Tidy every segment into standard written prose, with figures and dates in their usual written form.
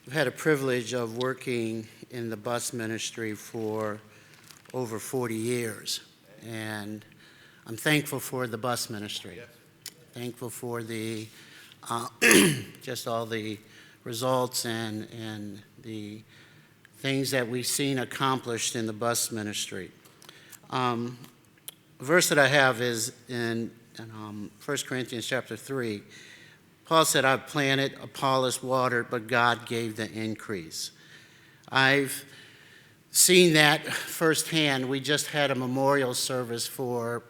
I've had a privilege of working in the bus ministry for over 40 years, and I'm thankful for the bus ministry. Yes. Thankful for the just all the results and the things that we've seen accomplished in the bus ministry. The verse that I have is in 1 Corinthians chapter 3. Paul said, I've planted, Apollos watered, but God gave the increase. I've seen that firsthand. We just had a memorial service for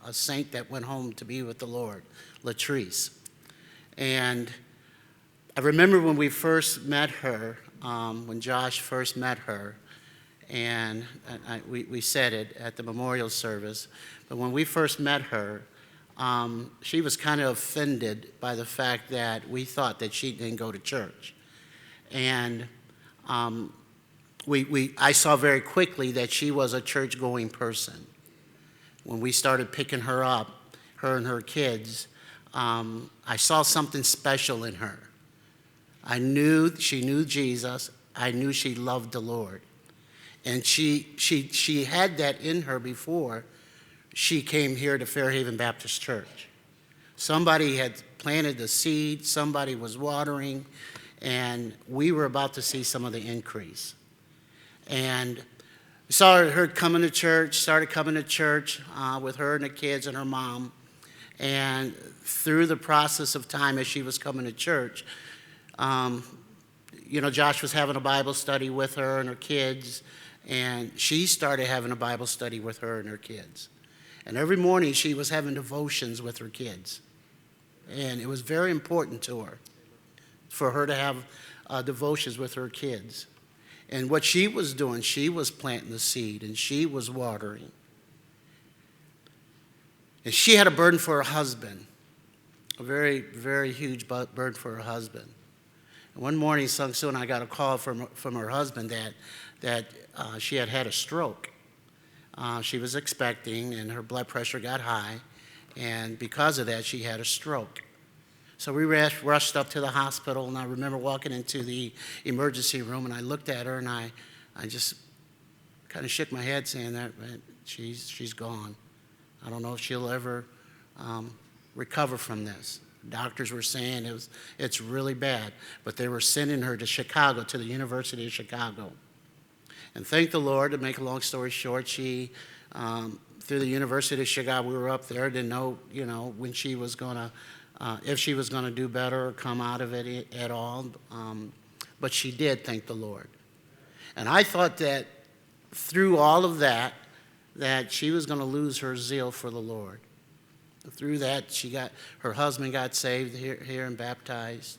a saint that went home to be with the Lord, Latrice. And I remember when we first met her, when Josh first met her, and we said it at the memorial service, but when we first met her, she was kind of offended by the fact that we thought that she didn't go to church. And I saw very quickly that she was a church-going person. When we started picking her up, her and her kids, I saw something special in her. I knew she knew Jesus. I knew she loved the Lord. And she had that in her before she came here to Fairhaven Baptist Church. Somebody had planted the seed, somebody was watering, and we were about to see some of the increase. And we saw her coming to church, started coming to church with her and the kids and her mom. And through the process of time as she was coming to church, Josh was having a Bible study with her and her kids, and she started having a Bible study with her and her kids. And every morning she was having devotions with her kids. And it was very important to her for her to have devotions with her kids. And what she was doing, she was planting the seed and she was watering. And she had a burden for her husband, a very, very huge burden for her husband. And one morning, soon I got a call from her husband that she had a stroke. She was expecting, and her blood pressure got high, and because of that, she had a stroke. So we rushed up to the hospital, and I remember walking into the emergency room, and I looked at her, and I just kind of shook my head, saying that she's gone. I don't know if she'll ever recover from this. Doctors were saying it's really bad, but they were sending her to Chicago, to the University of Chicago. And thank the Lord, to make a long story short, she, through the University of Chicago, we were up there, didn't know, when she was going to, if she was going to do better or come out of it at all. But she did, thank the Lord. And I thought that through all of that she was going to lose her zeal for the Lord. Through that, her husband got saved here and baptized.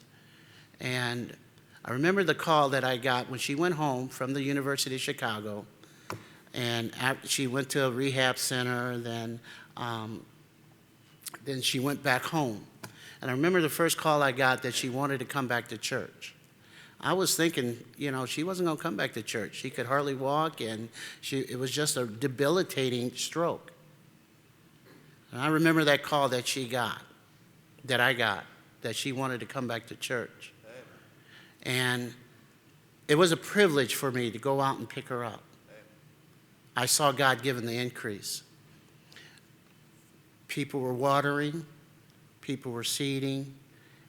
And I remember the call that I got when she went home from the University of Chicago, and she went to a rehab center, then she went back home. And I remember the first call I got that she wanted to come back to church. I was thinking, she wasn't going to come back to church. She could hardly walk, and it was just a debilitating stroke. And I remember that call that I got, that she wanted to come back to church. And it was a privilege for me to go out and pick her up. I saw God giving the increase. People were watering, people were seeding,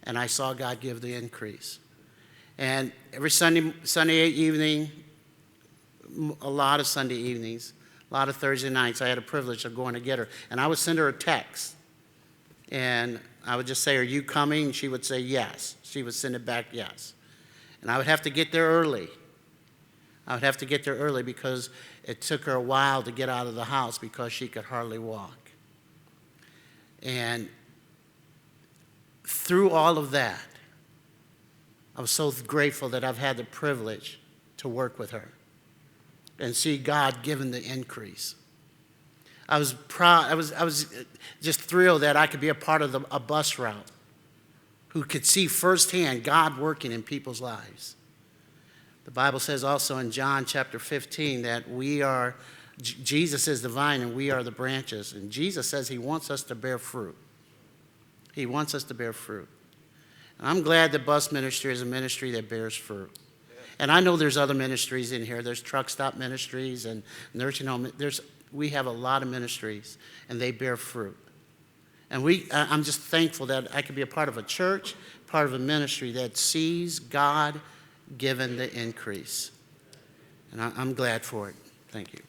and I saw God give the increase. And every Sunday evening, a lot of Sunday evenings, a lot of Thursday nights, I had a privilege of going to get her. And I would send her a text. And I would just say, are you coming? She would say yes. She would send it back yes. And I would have to get there early. Because it took her a while to get out of the house because she could hardly walk. And through all of that, I was so grateful that I've had the privilege to work with her and see God giving the increase. I was proud. I was just thrilled that I could be a part of a bus route who could see firsthand God working in people's lives. The Bible says also in John chapter 15 that Jesus is the vine and we are the branches. And Jesus says he wants us to bear fruit. He wants us to bear fruit. And I'm glad the bus ministry is a ministry that bears fruit. And I know there's other ministries in here. There's truck stop ministries and nursing home. We have a lot of ministries, and they bear fruit. And I'm just thankful that I could be a part of a church, part of a ministry that sees God giving the increase. And I'm glad for it. Thank you.